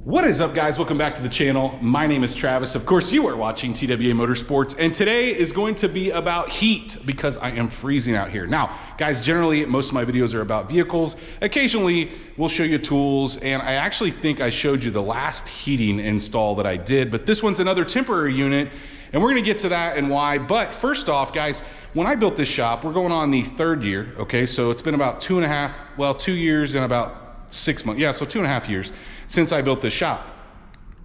What is up, guys? Welcome back to the channel. My name is Travis. Of course, you are watching TWA Motorsports, and today is going to be about heat because I am freezing out here. Now, guys, generally, most of my videos are about vehicles. Occasionally, we'll show you tools, and I actually think I showed you the last heating install that I did, but this one's another temporary unit, and we're gonna get to that and why. But first off, guys, when I built this shop, we're going on the third year, okay? So it's been about 2 years and about 6 months. Yeah, so 2.5 years since I built this shop.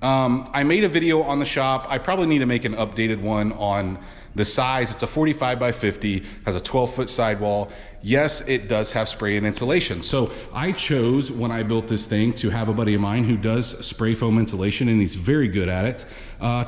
I made a video on the shop. I probably need to make an updated one on the size. It's a 45 by 50, has a 12-foot sidewall. Yes, it does have spray and insulation. So I chose, when I built this thing, to have a buddy of mine who does spray foam insulation, and he's very good at it,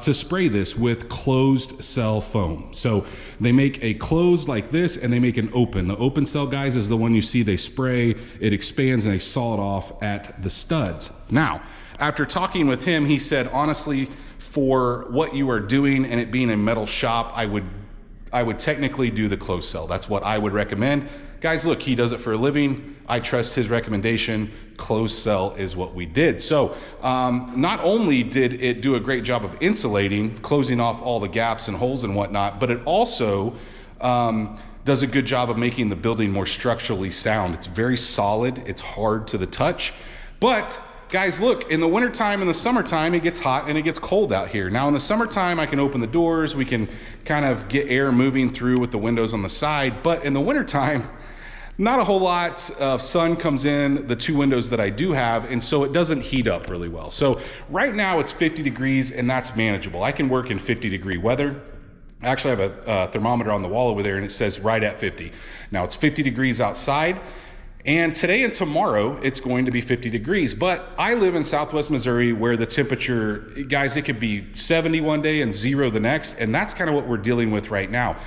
to spray this with closed cell foam. So they make a closed like this, and they make an open. The open cell, guys, is the one you see they spray, it expands, and they saw it off at the studs. Now, after talking with him, he said, honestly, for what you are doing and it being a metal shop, I would technically do the closed cell. That's what I would recommend. Guys, look, he does it for a living. I trust his recommendation. Closed cell is what we did. So not only did it do a great job of insulating, closing off all the gaps and holes and whatnot, but it also does a good job of making the building more structurally sound. It's very solid. It's hard to the touch. But guys, look, in the wintertime and the summertime, it gets hot and it gets cold out here. Now in the summertime, I can open the doors, we can kind of get air moving through with the windows on the side, but in the wintertime, not a whole lot of sun comes in the two windows that I do have, and so it doesn't heat up really well. So right now it's 50 degrees and that's manageable. I can work in 50-degree weather. I actually have a thermometer on the wall over there and it says right at 50. Now it's 50 degrees outside. And today and tomorrow, it's going to be 50 degrees. But I live in Southwest Missouri where the temperature, guys, it could be 70 one day and 0 the next. And that's kind of what we're dealing with right now.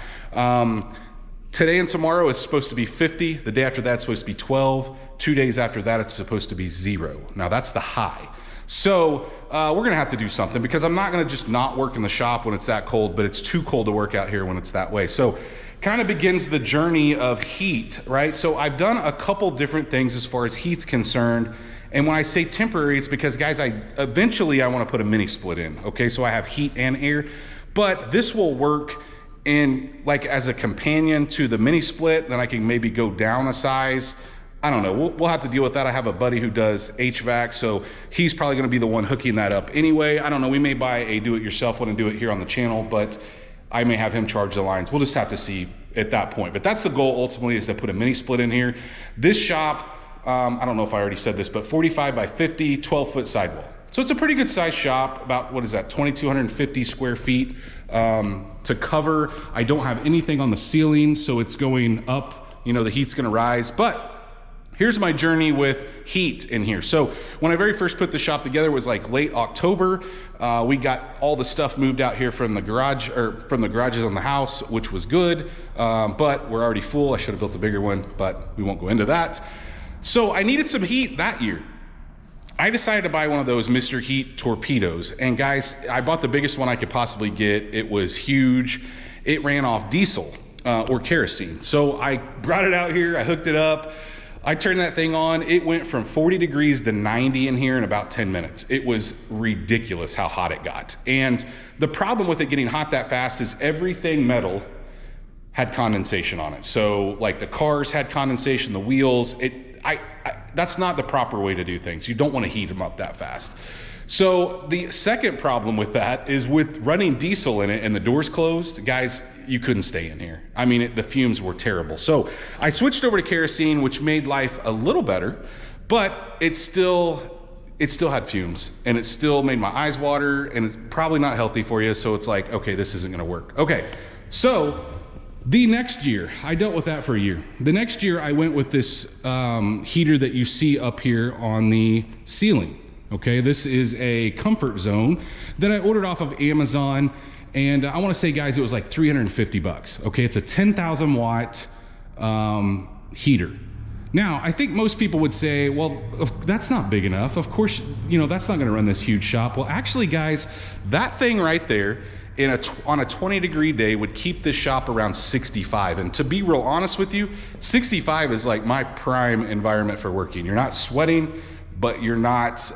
Today and tomorrow is supposed to be 50. The day after that, it's supposed to be 12. 2 days after that, it's supposed to be 0. Now that's the high. So we're gonna have to do something because I'm not gonna just not work in the shop when it's that cold, but it's too cold to work out here when it's that way. So kind of begins the journey of heat, right? So I've done a couple different things as far as heat's concerned. And when I say temporary, it's because, guys, eventually I want to put a mini split in, okay? So I have heat and air, but this will work in like as a companion to the mini split. Then I can maybe go down a size. I don't know, we'll have to deal with that. I have a buddy who does HVAC, so he's probably gonna be the one hooking that up anyway. I don't know, we may buy a do-it-yourself one and do it here on the channel, but I may have him charge the lines. We'll just have to see at that point. But that's the goal ultimately, is to put a mini split in here. This shop, I don't know if I already said this, but 45 by 50, 12-foot sidewall. So it's a pretty good size shop, about, what is that, 2,250 square feet to cover. I don't have anything on the ceiling, so it's going up, you know, the heat's gonna rise. But here's my journey with heat in here. So when I very first put the shop together, it was like late October. We got all the stuff moved out here from the garage, or from the garages on the house, which was good, but we're already full. I should have built a bigger one, but we won't go into that. So I needed some heat that year. I decided to buy one of those Mr. Heat torpedoes. And guys, I bought the biggest one I could possibly get. It was huge. It ran off diesel or kerosene. So I brought it out here, I hooked it up. I turned that thing on. It went from 40 degrees to 90 in here in about 10 minutes. It was ridiculous how hot it got. And the problem with it getting hot that fast is everything metal had condensation on it. So like the cars had condensation, the wheels, that's not the proper way to do things. You don't want to heat them up that fast. So the second problem with that is with running diesel in it and the doors closed, guys, you couldn't stay in here. I mean, the fumes were terrible. So I switched over to kerosene, which made life a little better, but it still had fumes and it still made my eyes water, and it's probably not healthy for you. So it's like, okay, this isn't gonna work. Okay, so the next year, I dealt with that for a year. The next year I went with this heater that you see up here on the ceiling. Okay, this is a comfort zone that I ordered off of Amazon, and I want to say, guys, it was like 350 bucks. Okay, it's a 10,000 watt heater. Now, I think most people would say, well, that's not big enough. Of course, you know, that's not going to run this huge shop. Well, actually, guys, that thing right there on a 20-degree day would keep this shop around 65. And to be real honest with you, 65 is like my prime environment for working. You're not sweating, but you're not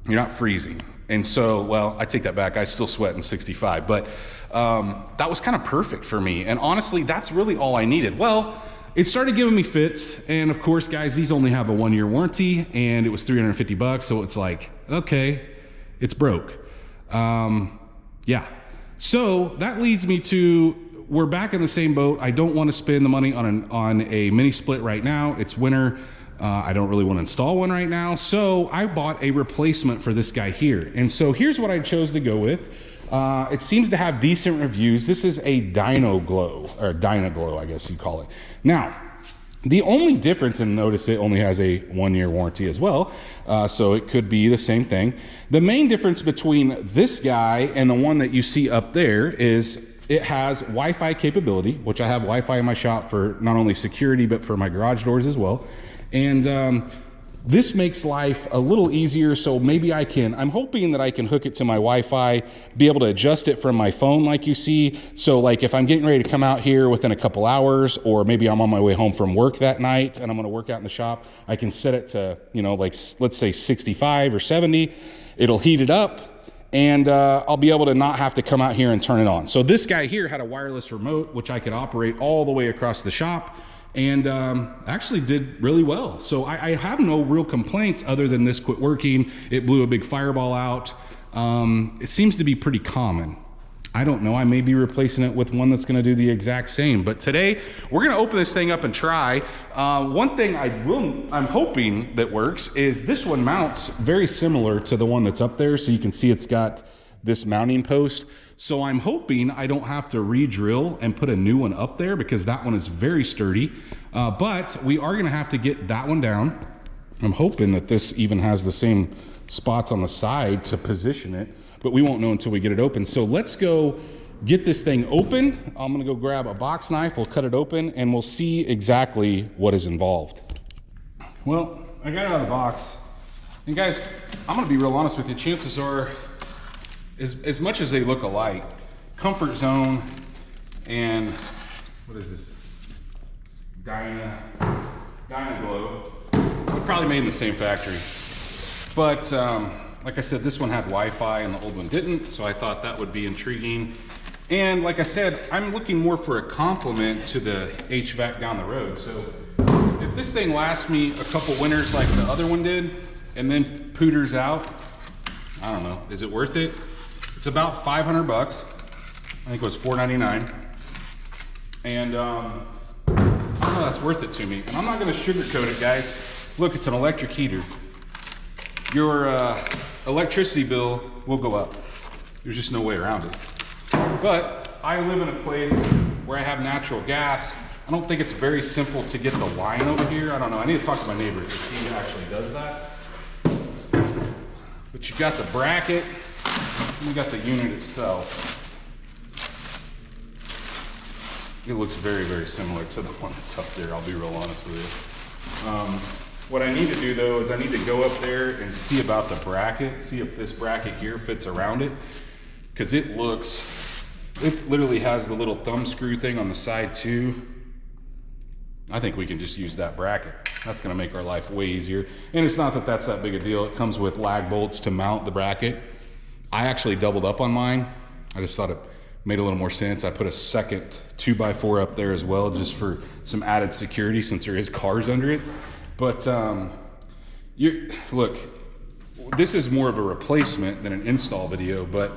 you're not freezing. And so, well, I take that back. I still sweat in 65, but that was kind of perfect for me. And honestly, that's really all I needed. Well, it started giving me fits. And of course, guys, these only have a 1-year warranty, and it was 350 bucks. So it's like, okay, it's broke. Yeah. So that leads me to, we're back in the same boat. I don't want to spend the money on a mini split right now. It's winter. I don't really want to install one right now. So I bought a replacement for this guy here. And so here's what I chose to go with. It seems to have decent reviews. This is a Dyno Glo, or Dyna Glo, I guess you call it. Now, the only difference, and notice it only has a 1-year warranty as well, so it could be the same thing. The main difference between this guy and the one that you see up there is it has Wi-Fi capability, which I have Wi-Fi in my shop for not only security, but for my garage doors as well. And this makes life a little easier. So maybe I'm hoping that I can hook it to my Wi-Fi, be able to adjust it from my phone like you see. So like if I'm getting ready to come out here within a couple hours, or maybe I'm on my way home from work that night and I'm gonna work out in the shop, I can set it to, you know, like let's say 65 or 70. It'll heat it up, and I'll be able to not have to come out here and turn it on. So this guy here had a wireless remote, which I could operate all the way across the shop, and actually did really well. So I have no real complaints other than this quit working. It blew a big fireball out. It seems to be pretty common. I don't know, I may be replacing it with one that's gonna do the exact same. But today, we're gonna open this thing up and try. One thing I'm hoping that works is this one mounts very similar to the one that's up there. So you can see it's got this mounting post. So I'm hoping I don't have to re-drill and put a new one up there, because that one is very sturdy. But we are gonna have to get that one down. I'm hoping that this even has the same spots on the side to position it, but we won't know until we get it open. So let's go get this thing open. I'm gonna go grab a box knife, we'll cut it open, and we'll see exactly what is involved. Well, I got it out of the box. And guys, I'm gonna be real honest with you. Chances are, as much as they look alike, Comfort Zone and what is this? Dyna Glo. They're probably made in the same factory. But like I said, this one had Wi-Fi and the old one didn't, so I thought that would be intriguing. And like I said, I'm looking more for a complement to the HVAC down the road. So if this thing lasts me a couple winters like the other one did, and then pooters out, I don't know, is it worth it? It's about 500 bucks. I think it was $4.99. And I don't know, that's worth it to me. And I'm not gonna sugarcoat it, guys. Look, it's an electric heater. Your electricity bill will go up. There's just no way around it. But I live in a place where I have natural gas. I don't think it's very simple to get the line over here. I don't know, I need to talk to my neighbor to see who actually does that. But you've got the bracket, and you got the unit itself. It looks very, very similar to the one that's up there, I'll be real honest with you. What I need to do though is I need to go up there and see about the bracket, see if this bracket here fits around it, because it literally has the little thumb screw thing on the side too. I think we can just use that bracket. That's gonna make our life way easier. And it's not that that's that big a deal. It comes with lag bolts to mount the bracket. I actually doubled up on mine. I just thought it made a little more sense. I put a second 2x4 up there as well, just for some added security since there is cars under it. But look, this is more of a replacement than an install video, but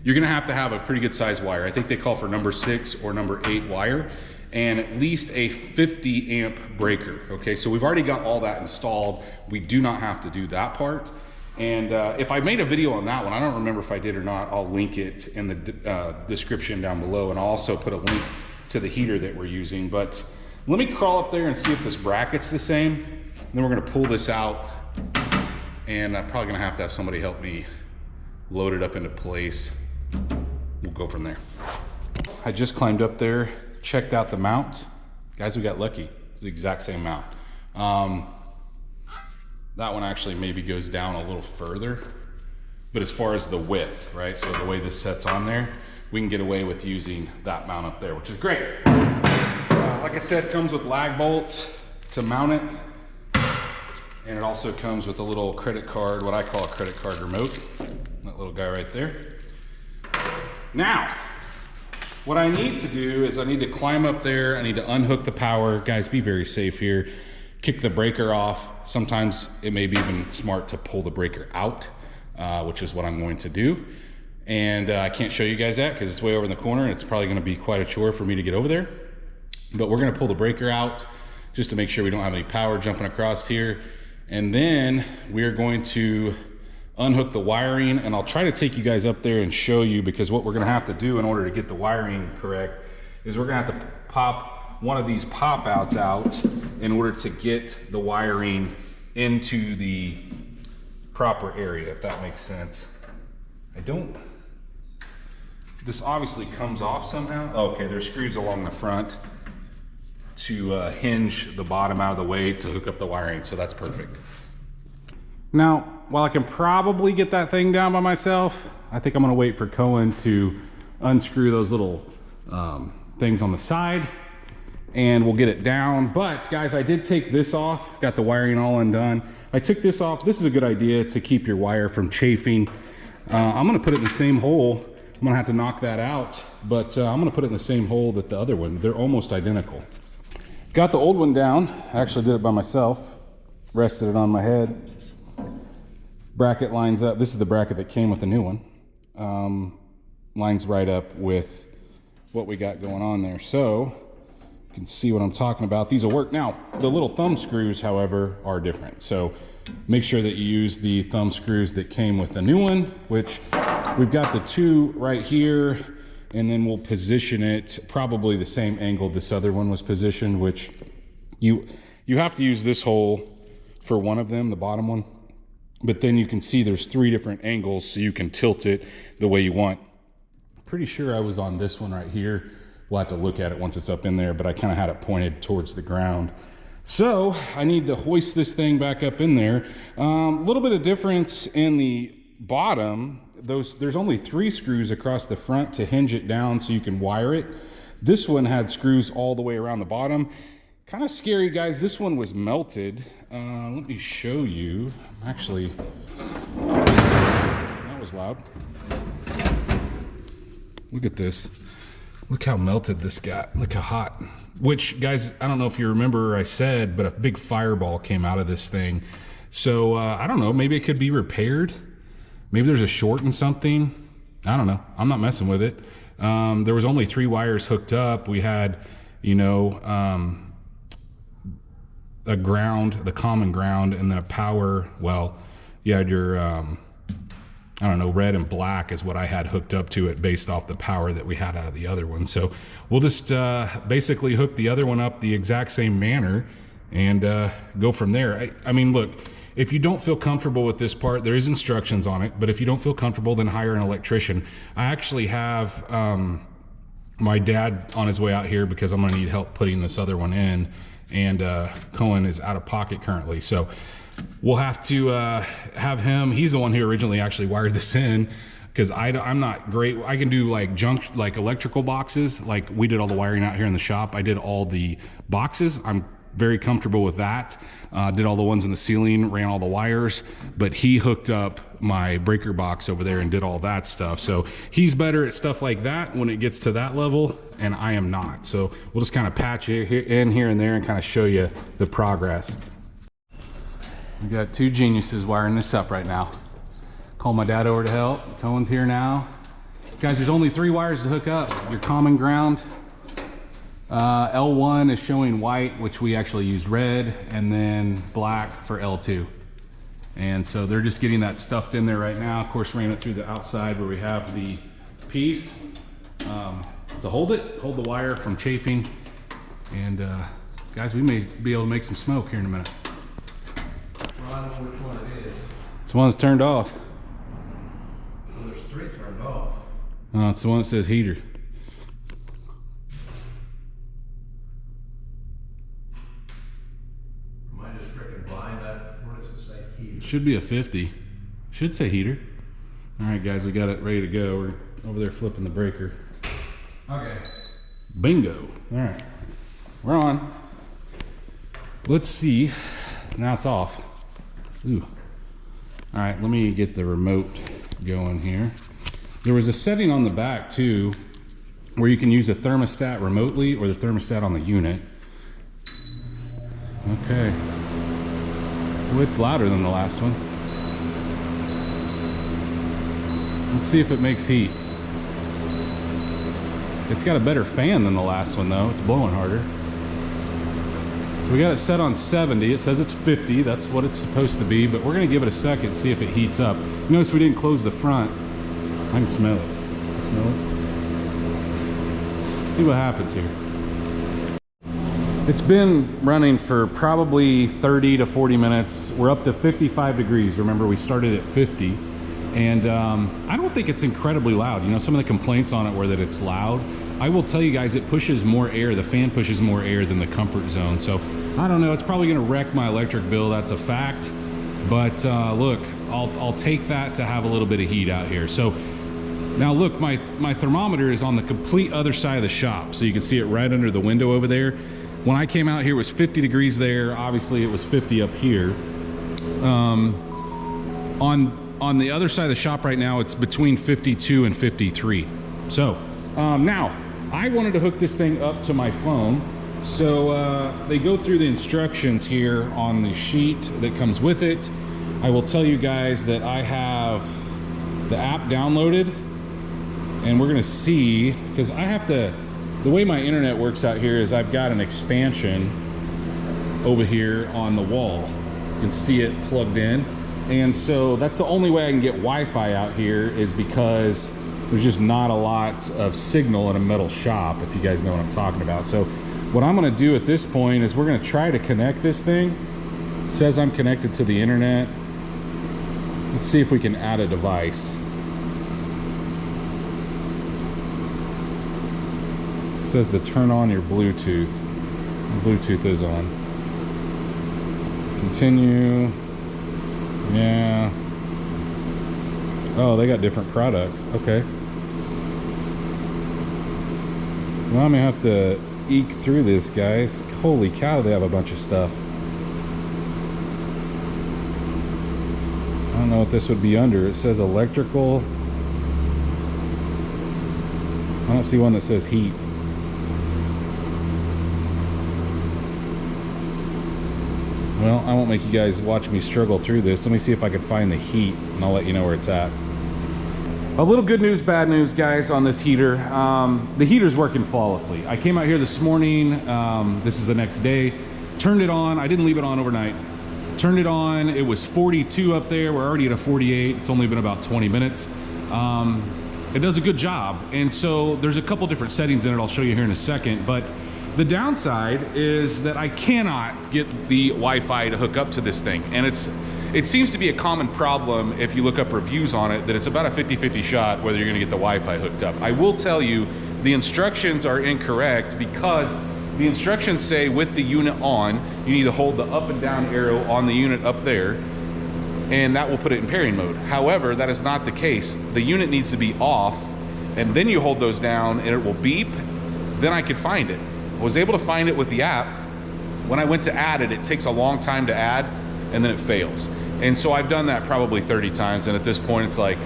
you're gonna have to have a pretty good size wire. I think they call for number 6 or number 8 wire, and at least a 50 amp breaker. Okay, so we've already got all that installed. We do not have to do that part. And if I made a video on that one, I don't remember if I did or not, I'll link it in the description down below, and I'll also put a link to the heater that we're using. But let me crawl up there and see if this bracket's the same. And then we're gonna pull this out, and I'm probably gonna have to have somebody help me load it up into place. We'll go from there. I just climbed up there, checked out the mount. Guys, we got lucky. It's the exact same mount. That one actually maybe goes down a little further, but as far as the width, right? So the way this sets on there, we can get away with using that mount up there, which is great. Like I said, it comes with lag bolts to mount it. And it also comes with a little credit card, what I call a credit card remote. That little guy right there. Now, what I need to do is I need to climb up there. I need to unhook the power. Guys, be very safe here. Kick the breaker off. Sometimes it may be even smart to pull the breaker out, which is what I'm going to do. And I can't show you guys that because it's way over in the corner and it's probably gonna be quite a chore for me to get over there. But we're gonna pull the breaker out just to make sure we don't have any power jumping across here. And then we're going to unhook the wiring, and I'll try to take you guys up there and show you, because what we're gonna have to do in order to get the wiring correct is we're gonna have to pop one of these pop outs out in order to get the wiring into the proper area, if that makes sense. This obviously comes off somehow. Okay, there's screws along the front to hinge the bottom out of the way to hook up the wiring, so that's perfect. Now, while I can probably get that thing down by myself, I think I'm gonna wait for Cohen to unscrew those little things on the side and we'll get it down. But guys, I did take this off, got the wiring all undone. I took this off. This is a good idea to keep your wire from chafing. I'm gonna put it in the same hole. I'm gonna have to knock that out, but I'm gonna put it in the same hole that the other one. They're almost identical. Got the old one down. I actually did it by myself. Rested it on my head. Bracket lines up. This is the bracket that came with the new one. Lines right up with what we got going on there. So you can see what I'm talking about. These will work. Now, the little thumb screws, however, are different. So make sure that you use the thumb screws that came with the new one, which we've got the two right here, and then we'll position it probably the same angle this other one was positioned, which you have to use this hole for one of them, the bottom one. But then you can see there's 3 different angles, so you can tilt it the way you want. Pretty sure I was on this one right here. We'll have to look at it once it's up in there, but I kind of had it pointed towards the ground. So I need to hoist this thing back up in there. A little bit of difference in the bottom. There's only 3 screws across the front to hinge it down so you can wire it. This one had screws all the way around the bottom. Kind of scary, guys. This one was melted. Let me show you. Actually, that was loud. Look at this. Look how melted this got. Look how hot. Which, guys, I don't know if you remember I said, but a big fireball came out of this thing. So, I don't know. Maybe it could be repaired. Maybe there's a short in something. I don't know. I'm not messing with it. There was only 3 wires hooked up. We had, you know, a ground, the common ground, and then a power. Well, you had your, I don't know, red and black is what I had hooked up to it based off the power that we had out of the other one. So we'll just basically hook the other one up the exact same manner and go from there. I mean, look, if you don't feel comfortable with this part, there is instructions on it, but if you don't feel comfortable, then hire an electrician. I actually have my dad on his way out here because I'm gonna need help putting this other one in, and Cohen is out of pocket currently. So we'll have to have him. He's the one who originally actually wired this in, because I'm not great. I can do like junk, like electrical boxes. Like we did all the wiring out here in the shop. I did all the boxes. I'm very comfortable with that. Did all the ones in the ceiling, ran all the wires, but he hooked up my breaker box over there and did all that stuff. So he's better at stuff like that when it gets to that level, and I am not. So we'll just kind of patch it in here and there and kind of show you the progress. We got 2 geniuses wiring this up right now. Call my dad over to help. Cohen's here now. Guys, there's only 3 wires to hook up. Your common ground. L1 is showing white, which we actually used red, and then black for L2. And so they're just getting that stuffed in there right now. Of course, ran it through the outside where we have the piece to hold the wire from chafing. And guys, we may be able to make some smoke here in a minute. Well, I don't know which one it is. It's the one that's turned off. Well, there's 3 turned off. Oh, it's the one that says heater. Am I just freaking blind? What does it say? Heater. Should be a 50. Should say heater. All right, guys, we got it ready to go. We're over there flipping the breaker. Okay. Bingo. All right, we're on. Let's see. Now it's off. Ooh. All right, let me get the remote going here. There was a setting on the back too, where you can use a thermostat remotely or the thermostat on the unit. Okay. Well, it's louder than the last one. Let's see if it makes heat. It's got a better fan than the last one though. It's blowing harder. So we got it set on 70. It says it's 50. That's what it's supposed to be, but we're gonna give it a second, see if it heats up. Notice we didn't close the front. I can smell it. Smell it? See what happens here. It's been running for probably 30 to 40 minutes. We're up to 55 degrees. Remember, we started at 50. And I don't think it's incredibly loud. You know, some of the complaints on it were that it's loud. I will tell you guys, it pushes more air. The fan pushes more air than the comfort zone. So I don't know, it's probably gonna wreck my electric bill. That's a fact. But look, I'll take that to have a little bit of heat out here. So now look, my thermometer is on the complete other side of the shop. So you can see it right under the window over there. When I came out here, it was 50 degrees there. Obviously it was 50 up here. On the other side of the shop right now, it's between 52 and 53. So now I wanted to hook this thing up to my phone. So they go through the instructions here on the sheet that comes with it. I will tell you guys that I have the app downloaded, and we're gonna see, because I have to, the way my internet works out here is I've got an expansion over here on the wall. You can see it plugged in. And so that's the only way I can get Wi-Fi out here, is because there's just not a lot of signal in a metal shop, if you guys know what I'm talking about. So what I'm gonna do at this point is we're gonna try to connect this thing. It says I'm connected to the internet. Let's see if we can add a device. It says to turn on your Bluetooth. Bluetooth is on. Continue. Yeah. Oh, they got different products. Okay. Well, I'm gonna have to eke through this, guys. Holy cow, they have a bunch of stuff. I don't know what this would be under. It says electrical. I don't see one that says heat. Well, I won't make you guys watch me struggle through this. Let me see if I can find the heat, and I'll let you know where it's at. A little good news, bad news, guys, on this heater. The heater's working flawlessly. I came out here this morning. This is the next day. Turned it on. I didn't leave it on overnight. Turned it on. It was 42 up there. We're already at a 48. It's only been about 20 minutes. It does a good job. And so there's a couple different settings in it. I'll show you here in a second. But the downside is that I cannot get the Wi-Fi to hook up to this thing. And it seems to be a common problem if you look up reviews on it, that it's about a 50-50 shot whether you're gonna get the Wi-Fi hooked up. I will tell you, the instructions are incorrect, because the instructions say with the unit on, you need to hold the up and down arrow on the unit up there, and that will put it in pairing mode. However, that is not the case. The unit needs to be off, and then you hold those down and it will beep. Then I could find it. I was able to find it with the app. When I went to add it, it takes a long time to add, and then it fails. And so I've done that probably 30 times, and at this point it's like,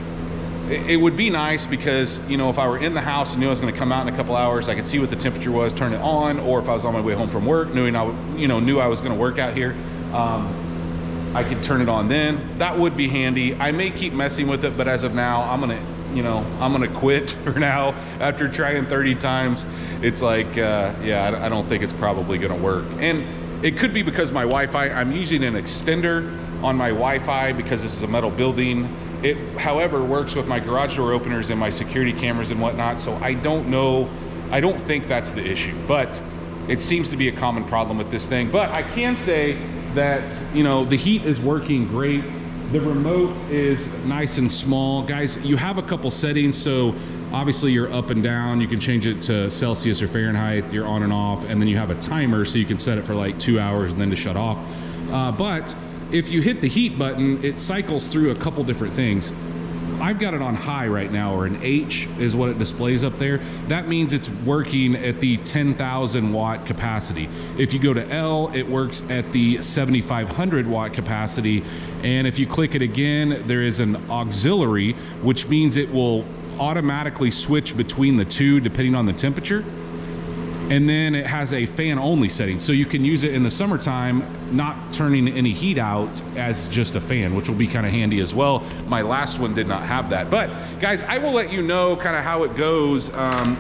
it would be nice, because, you know, if I were in the house and knew I was gonna come out in a couple hours, I could see what the temperature was, turn it on, or if I was on my way home from work, knew I was gonna work out here, I could turn it on then. That would be handy. I may keep messing with it, but as of now, I'm gonna quit for now. After trying 30 times, it's like, yeah, I don't think it's probably gonna work. And it could be because my Wi-Fi, I'm using an extender on my Wi-Fi because this is a metal building. It, however, works with my garage door openers and my security cameras and whatnot, so I don't know, I don't think that's the issue, but it seems to be a common problem with this thing. But I can say that, you know, the heat is working great. The remote is nice and small. Guys, you have a couple settings, so obviously you're up and down. You can change it to Celsius or Fahrenheit, you're on and off, and then you have a timer, so you can set it for like 2 hours and then to shut off. But if you hit the heat button, it cycles through a couple different things. I've got it on high right now, or an H is what it displays up there. That means it's working at the 10,000 watt capacity. If you go to L, it works at the 7,500 watt capacity. And if you click it again, there is an auxiliary, which means it will automatically switch between the two depending on the temperature. And then it has a fan only setting, so you can use it in the summertime, not turning any heat out, as just a fan, which will be kind of handy as well. My last one did not have that. But guys, I will let you know kind of how it goes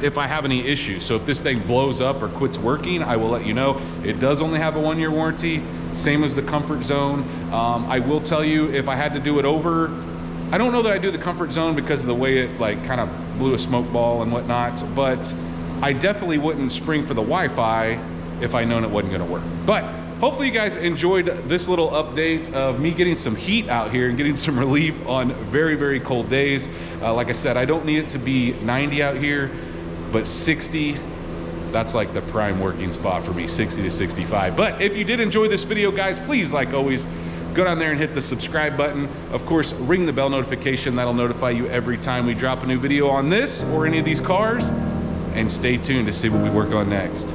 if I have any issues. So if this thing blows up or quits working, I will let you know. It does only have a 1-year warranty, same as the Comfort Zone. I will tell you, if I had to do it over, I don't know that I do the Comfort Zone because of the way it like kind of blew a smoke ball and whatnot, but I definitely wouldn't spring for the Wi-Fi if I known it wasn't gonna work. But hopefully you guys enjoyed this little update of me getting some heat out here and getting some relief on very, very cold days. Like I said, I don't need it to be 90 out here, but 60, that's like the prime working spot for me, 60 to 65. But if you did enjoy this video, guys, please, like always, go down there and hit the subscribe button. Of course, ring the bell notification. That'll notify you every time we drop a new video on this or any of these cars. And stay tuned to see what we work on next.